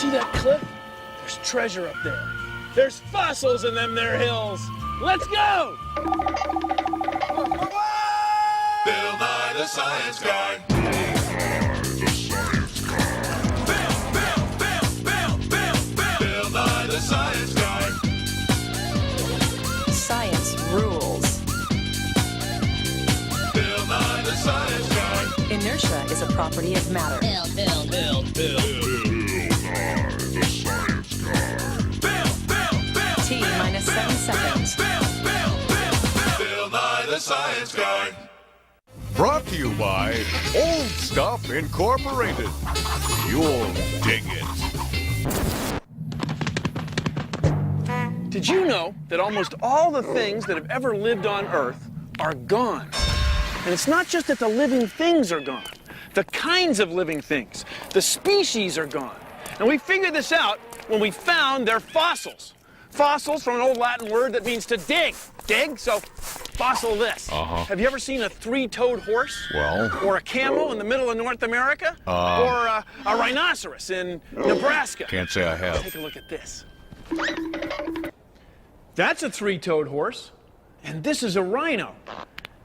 See that cliff? There's treasure up there. There's fossils in them there hills. Let's go! Bill Nye the Science Guy. Bill Nye the Science Guy. Science rules. Bill Nye the Science Guy. Inertia is a property of matter. Bill Nye the Science Guy. T minus 7 seconds. Bill Nye the Science Guy. Brought to you by Old Stuff Incorporated. You'll dig it. Did you know that almost all the things that have ever lived on Earth are gone? And it's not just that the living things are gone. The kinds of living things, the species are gone. And we figured this out when we found their fossils. Fossils from an old Latin word that means to dig. Dig, so fossil this. Have you ever seen a three-toed horse? Well. Or a camel in the middle of North America? Or a rhinoceros in Nebraska? Can't say I have. Take a look at this. That's a three-toed horse, and this is a rhino.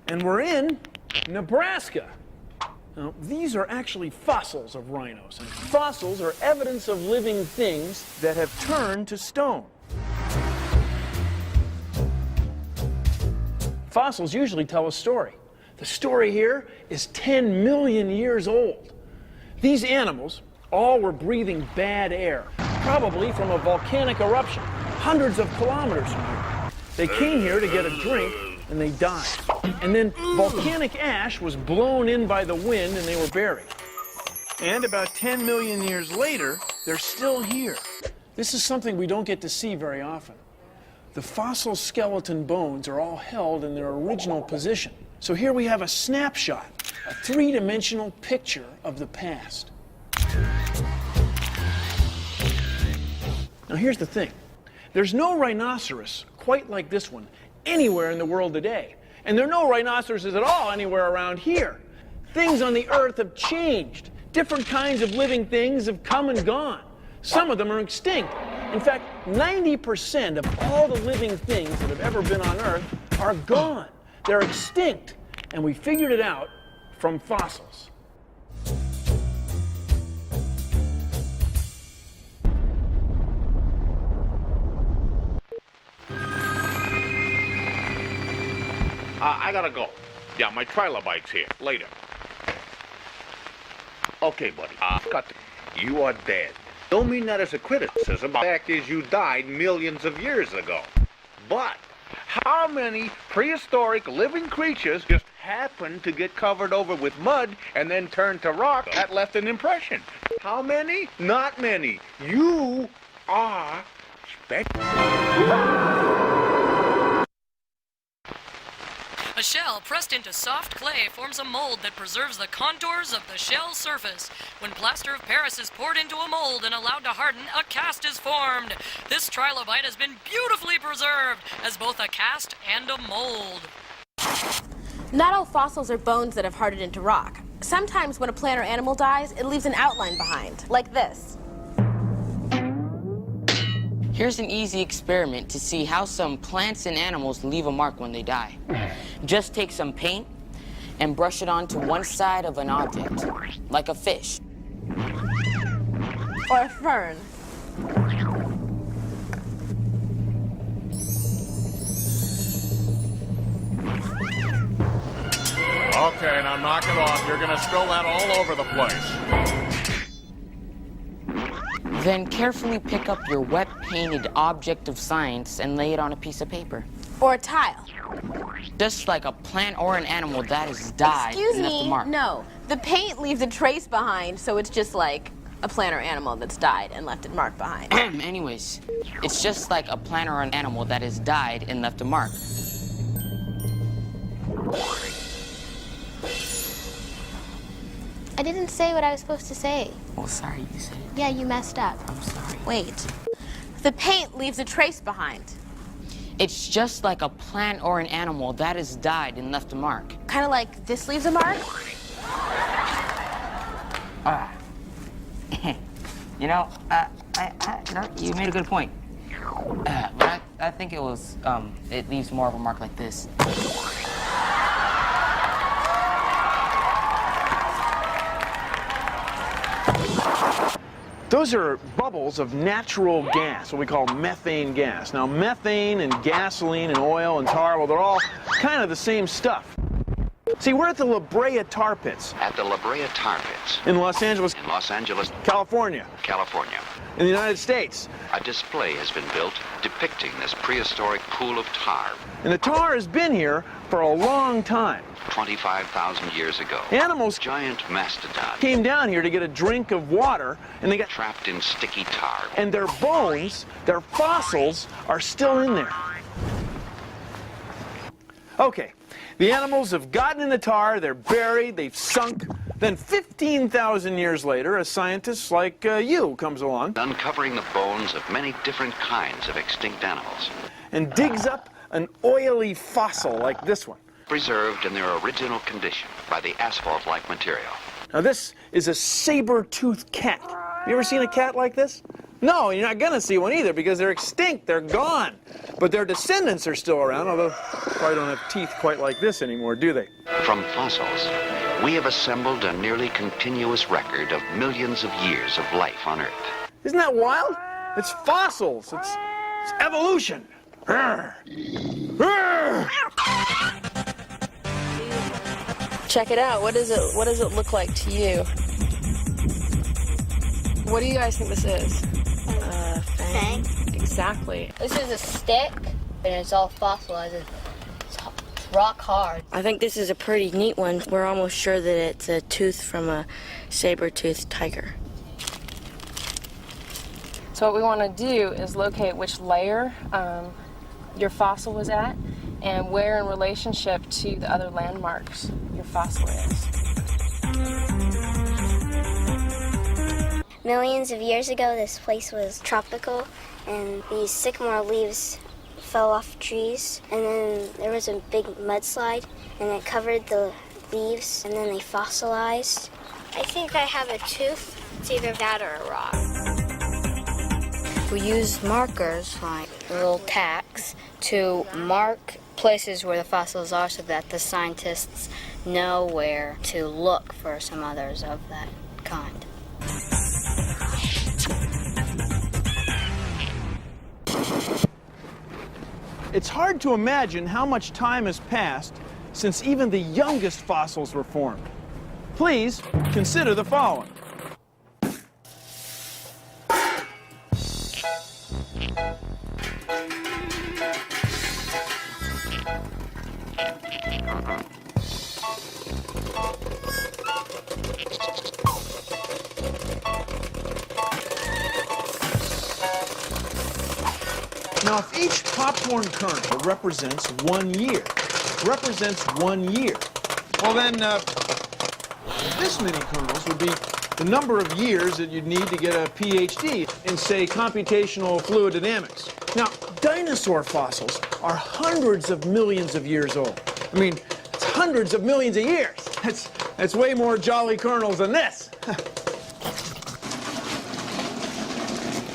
And we're in Nebraska. Now, these are actually fossils of rhinos. And fossils are evidence of living things that have turned to stone. Fossils usually tell a story. The story here is 10 million years old. These animals all were breathing bad air, probably from a volcanic eruption, hundreds of kilometers from here. They came here to get a drink, and they died. And then volcanic ash was blown in by the wind, and they were buried. And about 10 million years later, they're still here. This is something we don't get to see very often. The fossil skeleton bones are all held in their original position. So here we have a snapshot, a three-dimensional picture of the past. Now here's the thing. There's no rhinoceros quite like this one anywhere in the world today. And there are no rhinoceroses at all anywhere around here. Things on the Earth have changed. Different kinds of living things have come and gone. Some of them are extinct. In fact, 90% of all the living things that have ever been on Earth are gone. They're extinct. And we figured it out from fossils. I gotta go. Yeah, my trilobite's here. Later. Okay, buddy. Cut. You are dead. Don't mean that as a criticism. The fact is you died millions of years ago. But how many prehistoric living creatures just happened to get covered over with mud and then turned to rock that left an impression? How many? Not many. You are special. A shell pressed into soft clay forms a mold that preserves the contours of the shell surface. When plaster of Paris is poured into a mold and allowed to harden, a cast is formed. This trilobite has been beautifully preserved as both a cast and a mold. Not all fossils are bones that have hardened into rock. Sometimes when a plant or animal dies, it leaves an outline behind, like this. Here's an easy experiment to see how some plants and animals leave a mark when they die. Just take some paint and brush it onto one side of an object, like a fish. Or a fern. Okay, now knock it off. You're gonna spill that all over the place. Then carefully pick up your wet painted object of science and lay it on a piece of paper. Or a tile. Just like a plant or an animal that has died and left a mark. No. The paint leaves a trace behind, so it's just like a plant or animal that's died and left a mark behind. Anyways, it's just like a plant or an animal that has died and left a mark. I didn't say what I was supposed to say. Well, sorry, you said it. Yeah, you messed up. I'm sorry. Wait. The paint leaves a trace behind. It's just like a plant or an animal that has died and left a mark. Kind of like this leaves a mark? You know, You made a good point. But I think it was, it leaves more of a mark like this. Those are bubbles of natural gas, what we call methane gas. Now, methane and gasoline and oil and tar, well, they're all kind of the same stuff. See, we're at the La Brea Tar Pits. At the La Brea Tar Pits. In Los Angeles. In Los Angeles, California. California. In the United States. A display has been built depicting this prehistoric pool of tar. And the tar has been here for a long time. 25,000 years ago. Animals, giant mastodon, came down here to get a drink of water, and they got trapped in sticky tar. And their bones, their fossils, are still in there. Okay, the animals have gotten in the tar, they're buried, they've sunk. Then 15,000 years later, a scientist like you comes along. Uncovering the bones of many different kinds of extinct animals. And digs up an oily fossil like this one. Preserved in their original condition by the asphalt-like material. Now this is a saber-toothed cat. You ever seen a cat like this? No, you're not gonna see one either because they're extinct, they're gone. But their descendants are still around, although probably don't have teeth quite like this anymore, do they? From fossils, we have assembled a nearly continuous record of millions of years of life on Earth. Isn't that wild? It's fossils, it's evolution. Arr. Arr. Check it out. What does it look like to you? What do you guys think this is? Fang. Exactly. This is a stick, and it's all fossilized. It's rock hard. I think this is a pretty neat one. We're almost sure that it's a tooth from a saber-toothed tiger. So what we want to do is locate which layer your fossil was at and where in relationship to the other landmarks your fossil is. Millions of years ago, this place was tropical, and these sycamore leaves fell off trees, and then there was a big mudslide, and it covered the leaves, and then they fossilized. I think I have a tooth. It's either that or a rock. We use markers, like little tacks, to mark places where the fossils are so that the scientists know where to look for some others of that kind. It's hard to imagine how much time has passed since even the youngest fossils were formed. Please consider the following. Now, if each popcorn kernel represents 1 year, well then, this many kernels would be the number of years that you'd need to get a PhD in, say, computational fluid dynamics. Now, dinosaur fossils are hundreds of millions of years old. I mean, it's hundreds of millions of years. That's way more jolly kernels than this.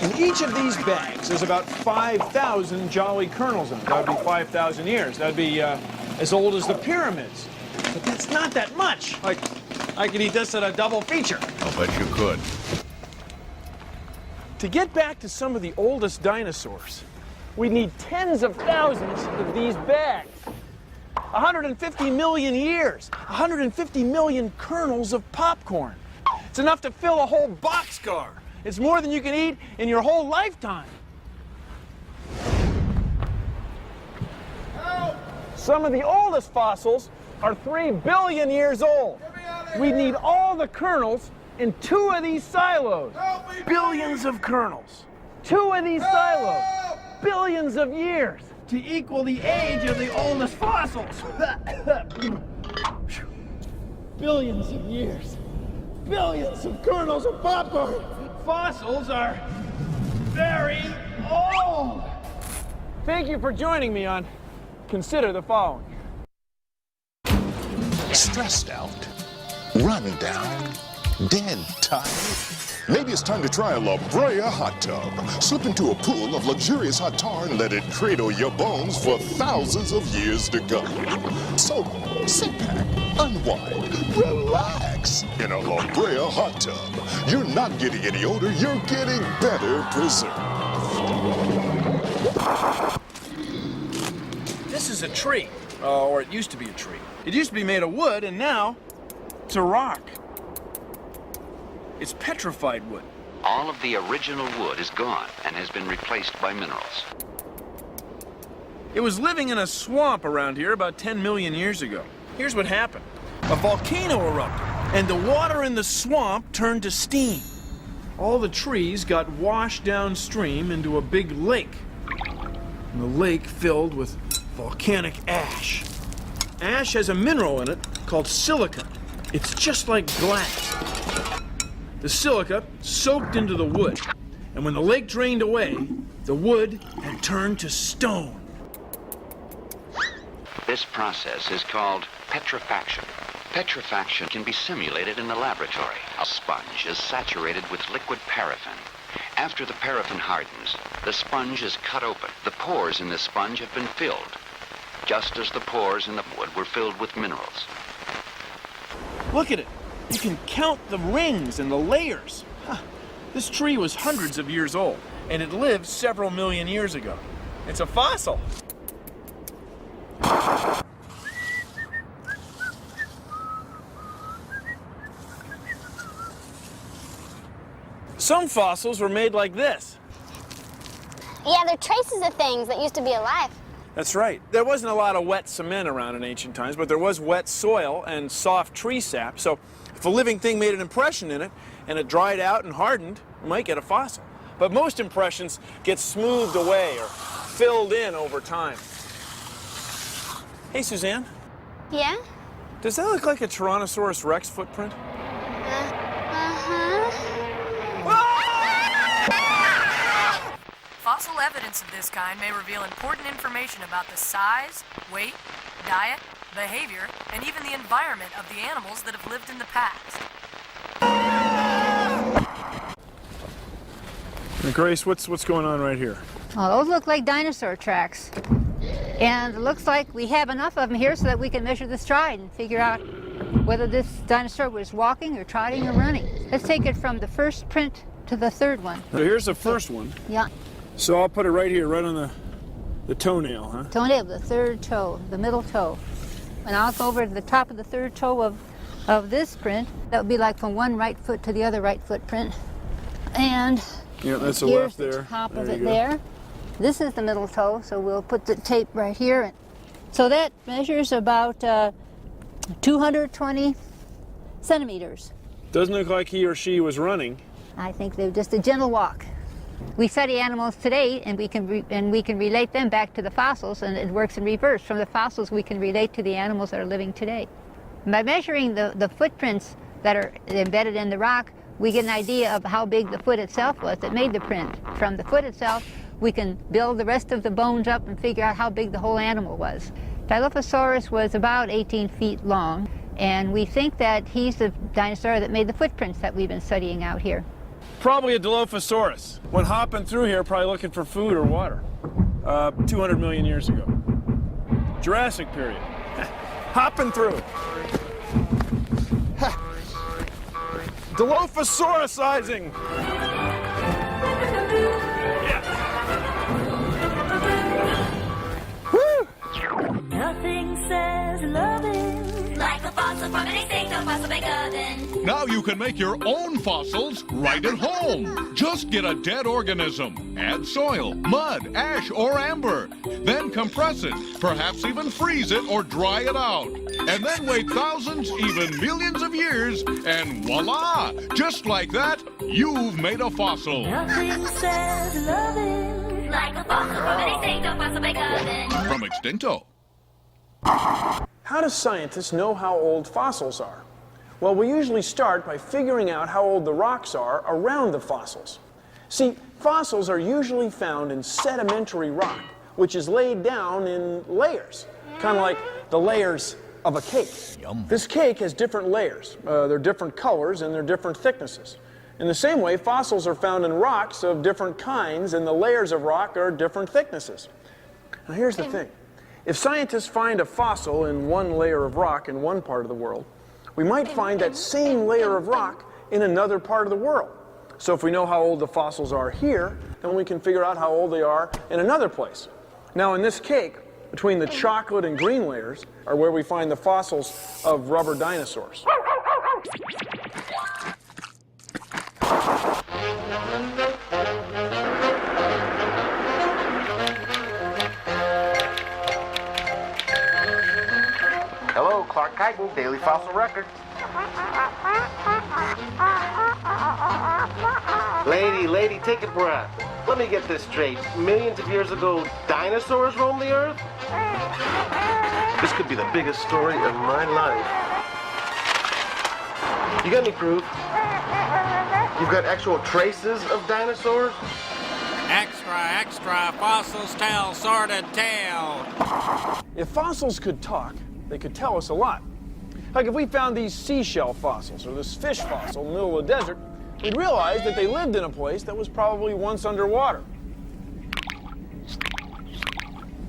In each of these bags, there's about 5,000 jolly kernels in it. That would be 5,000 years. That would be as old as the pyramids. But that's not that much. Like, I could eat this at a double feature. I'll bet you could. To get back to some of the oldest dinosaurs, we need tens of thousands of these bags. 150 million years, 150 million kernels of popcorn. It's enough to fill a whole boxcar. It's more than you can eat in your whole lifetime. Some of the oldest fossils are 3 billion years old. We need all the kernels in 2 of these silos. Billions of kernels. 2 of these silos. Billions of years to equal the age of the oldest fossils. Billions of years. Billions of kernels of popcorn. Fossils are very old. Thank you for joining me on Consider the Following. Stressed out, run down, Dead tired? Maybe it's time to try a La Brea hot tub. Slip into a pool of luxurious hot tar and let it cradle your bones for thousands of years to come. So, sit back, unwind, relax in a La Brea hot tub. You're not getting any older, you're getting better preserved. This is a tree, or it used to be a tree. It used to be made of wood, and now it's a rock. It's petrified wood. All of the original wood is gone and has been replaced by minerals. It was living in a swamp around here about 10 million years ago. Here's what happened. A volcano erupted, and the water in the swamp turned to steam. All the trees got washed downstream into a big lake. And the lake filled with volcanic ash. Ash has a mineral in it called silica. It's just like glass. The silica soaked into the wood, and when the lake drained away, the wood had turned to stone. This process is called petrifaction. Petrifaction can be simulated in the laboratory. A sponge is saturated with liquid paraffin. After the paraffin hardens, the sponge is cut open. The pores in the sponge have been filled, just as the pores in the wood were filled with minerals. Look at it. You can count the rings and the layers. Huh. This tree was hundreds of years old, and it lived several million years ago. It's a fossil. Some fossils were made like this. Yeah, they're traces of things that used to be alive. That's right. There wasn't a lot of wet cement around in ancient times, but there was wet soil and soft tree sap. So if a living thing made an impression in it and it dried out and hardened, you might get a fossil. But most impressions get smoothed away or filled in over time. Hey, Suzanne. Yeah? Does that look like a Tyrannosaurus Rex footprint? Fossil evidence of this kind may reveal important information about the size, weight, diet, behavior, and even the environment of the animals that have lived in the past. Now, Grace, what's going on right here? Well, those look like dinosaur tracks. And it looks like we have enough of them here so that we can measure the stride and figure out whether this dinosaur was walking or trotting or running. Let's take it from the first print to the third one. So here's the first one. Yeah. So I'll put it right here, right on the toenail, huh? Toenail, the third toe, the middle toe. And I'll go over to the top of the third toe of this print. That would be like from one right foot to the other right foot print. And yeah, that's the here's left there. The top there of it there. This is the middle toe, so we'll put the tape right here. So that measures about 220 centimeters. Doesn't look like he or she was running. I think they're just a gentle walk. We study animals today, and we can relate them back to the fossils, and it works in reverse. From the fossils, we can relate to the animals that are living today. By measuring the footprints that are embedded in the rock, we get an idea of how big the foot itself was that made the print. From the foot itself, we can build the rest of the bones up and figure out how big the whole animal was. Dilophosaurus was about 18 feet long, and we think that he's the dinosaur that made the footprints that we've been studying out here. Probably a Dilophosaurus. Went hopping through here, probably looking for food or water. 200 million years ago. Jurassic period. Hopping through. Dilophosaurusizing. Nothing says loving like a fossil from an extinct fossil bake oven. Now you can make your own fossils right at home. Just get a dead organism, add soil, mud, ash, or amber. Then compress it, perhaps even freeze it or dry it out. And then wait thousands, even millions of years, and voila! Just like that, you've made a fossil. Nothing says loving like a fossil from an extinct fossil bake oven. From Extincto. How do scientists know how old fossils are? Well, we usually start by figuring out how old the rocks are around the fossils. See, fossils are usually found in sedimentary rock, which is laid down in layers, kind of like the layers of a cake. Yum. This cake has different layers. They're different colors and they're different thicknesses. In the same way, fossils are found in rocks of different kinds, and the layers of rock are different thicknesses. Now here's the thing. If scientists find a fossil in one layer of rock in one part of the world, we might find that same layer of rock in another part of the world. So if we know how old the fossils are here, then we can figure out how old they are in another place. Now in this cake, between the chocolate and green layers are where we find the fossils of rubber dinosaurs. Hello, Clark Kyten, Daily Fossil Record. Lady, take a breath. Let me get this straight. Millions of years ago, dinosaurs roamed the Earth? This could be the biggest story of my life. You got any proof? You've got actual traces of dinosaurs? Extra, fossils tell sordid tale. If fossils could talk, they could tell us a lot. Like if we found these seashell fossils or this fish fossil in the middle of the desert, we'd realize that they lived in a place that was probably once underwater.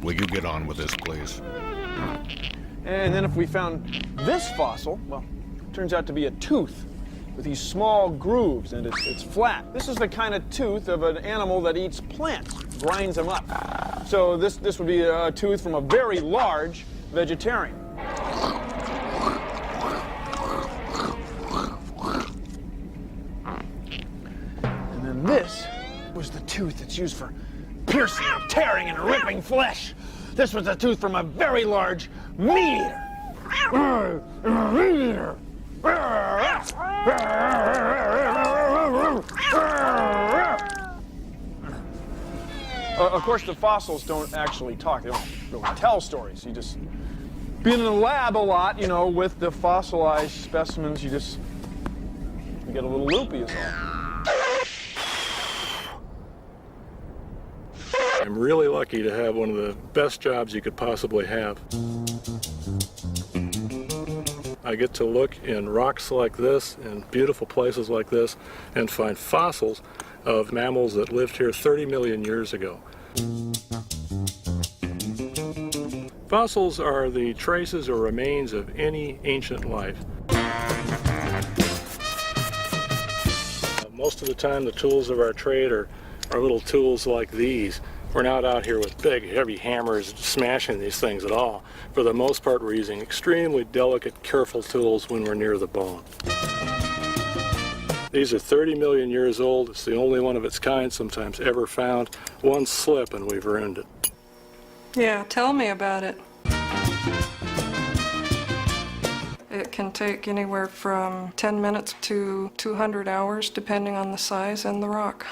Will you get on with this, please? And then if we found this fossil, well, it turns out to be a tooth with these small grooves, and it's flat. This is the kind of tooth of an animal that eats plants, grinds them up. So this would be a tooth from a very large vegetarian. And then this was the tooth that's used for piercing, tearing, and ripping flesh. This was a tooth from a very large meat eater. Meat eater. Of course, the fossils don't actually talk. They don't really tell stories. You just, being in the lab a lot, you know, with the fossilized specimens, you get a little loopy is all. I'm really lucky to have one of the best jobs you could possibly have. I get to look in rocks like this, in beautiful places like this, and find fossils of mammals that lived here 30 million years ago. Fossils are the traces or remains of any ancient life. Most of the time, the tools of our trade are little tools like these. We're not out here with big, heavy hammers smashing these things at all. For the most part, we're using extremely delicate, careful tools when we're near the bone. These are 30 million years old. It's the only one of its kind sometimes ever found. One slip and we've ruined it. Yeah, tell me about it. It can take anywhere from 10 minutes to 200 hours, depending on the size and the rock.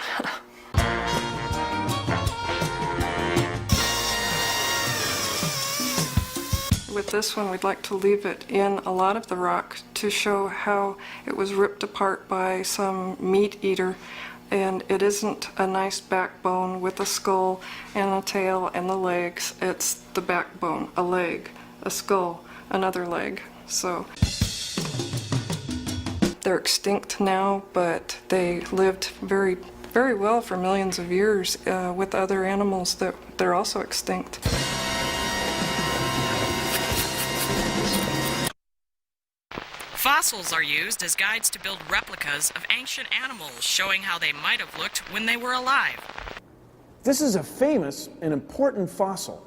With this one, we'd like to leave it in a lot of the rock to show how it was ripped apart by some meat eater. And it isn't a nice backbone with a skull and a tail and the legs. It's the backbone, a leg, a skull, another leg. So they're extinct now, but they lived very, very well for millions of years with other animals that they're also extinct. Fossils are used as guides to build replicas of ancient animals, showing how they might have looked when they were alive. This is a famous and important fossil,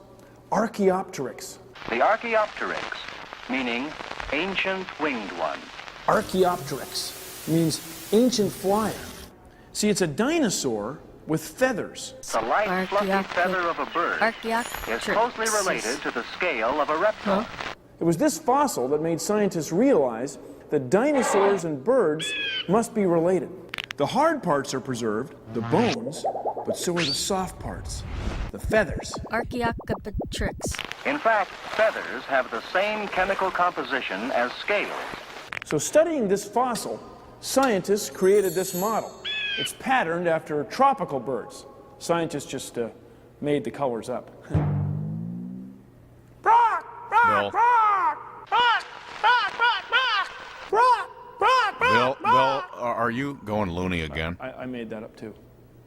Archaeopteryx. The Archaeopteryx, meaning ancient winged one. Archaeopteryx means ancient flyer. See, it's a dinosaur with feathers. The light, fluffy feather of a bird is closely related to the scale of a reptile. It was this fossil that made scientists realize that dinosaurs and birds must be related. The hard parts are preserved, the bones, but so are the soft parts, the feathers. Archaeopteryx. In fact, feathers have the same chemical composition as scales. So studying this fossil, scientists created this model. It's patterned after tropical birds. Scientists just made the colors up. Bill. Are you going loony again? I made that up too.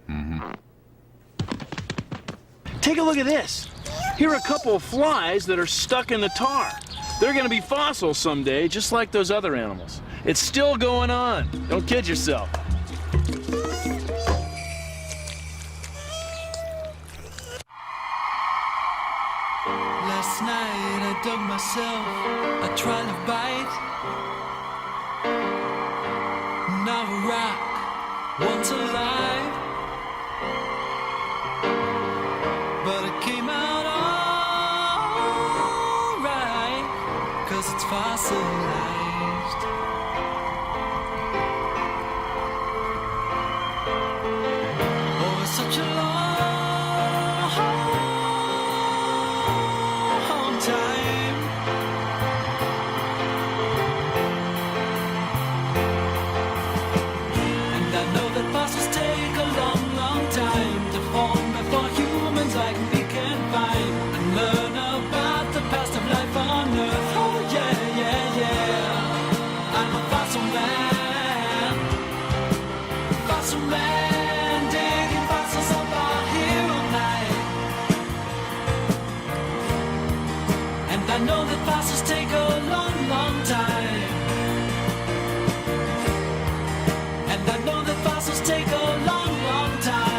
Mm-hmm. Take a look at this. Here are a couple of flies that are stuck in the tar. They're going to be fossils someday, just like those other animals. It's still going on. Don't kid yourself. Last night I dug myself a trilobite bite. Now a rock, once alive. But it came out alright, 'cause it's fossilized. Over such a long time. And I know that fossils take a long, long time to form before humans like me can find and learn about the past of life on Earth. Oh yeah, yeah, yeah. I'm a fossil man. Fossil man, digging fossils up out here all night. And I know that fossils take a long, long time. And I know that fossils take a long, long time.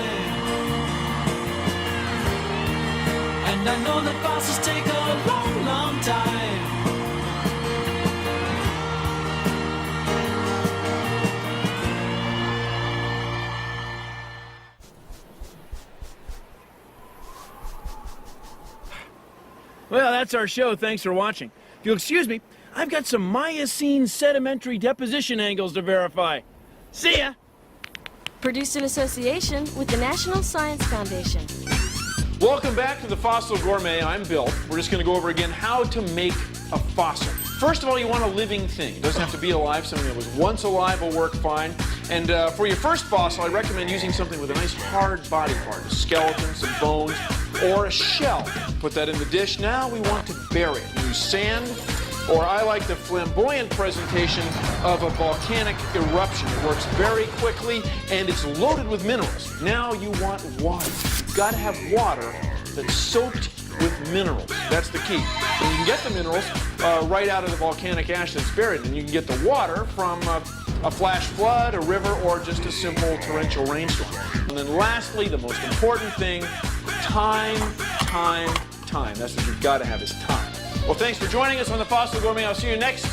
And I know that fossils take a long, long time. Well, that's our show. Thanks for watching. If you'll excuse me, I've got some Miocene sedimentary deposition angles to verify. See ya! Produced in association with the National Science Foundation. Welcome back to the Fossil Gourmet. I'm Bill. We're just going to go over again how to make a fossil. First of all, you want a living thing. It doesn't have to be alive. Something that was once alive will work fine. And for your first fossil, I recommend using something with a nice hard body part, a skeleton, some bones, or a shell. Put that in the dish. Now we want to bury it. Use sand, or I like the flamboyant presentation of a volcanic eruption. It works very quickly, and it's loaded with minerals. Now you want water. You've got to have water that's soaked with minerals. That's the key. And you can get the minerals right out of the volcanic ash that's buried, and you can get the water from a flash flood, a river, or just a simple torrential rainstorm. And then lastly, the most important thing, time. That's what you've got to have is time. Well, thanks for joining us on the Fossil Gourmet. I'll see you next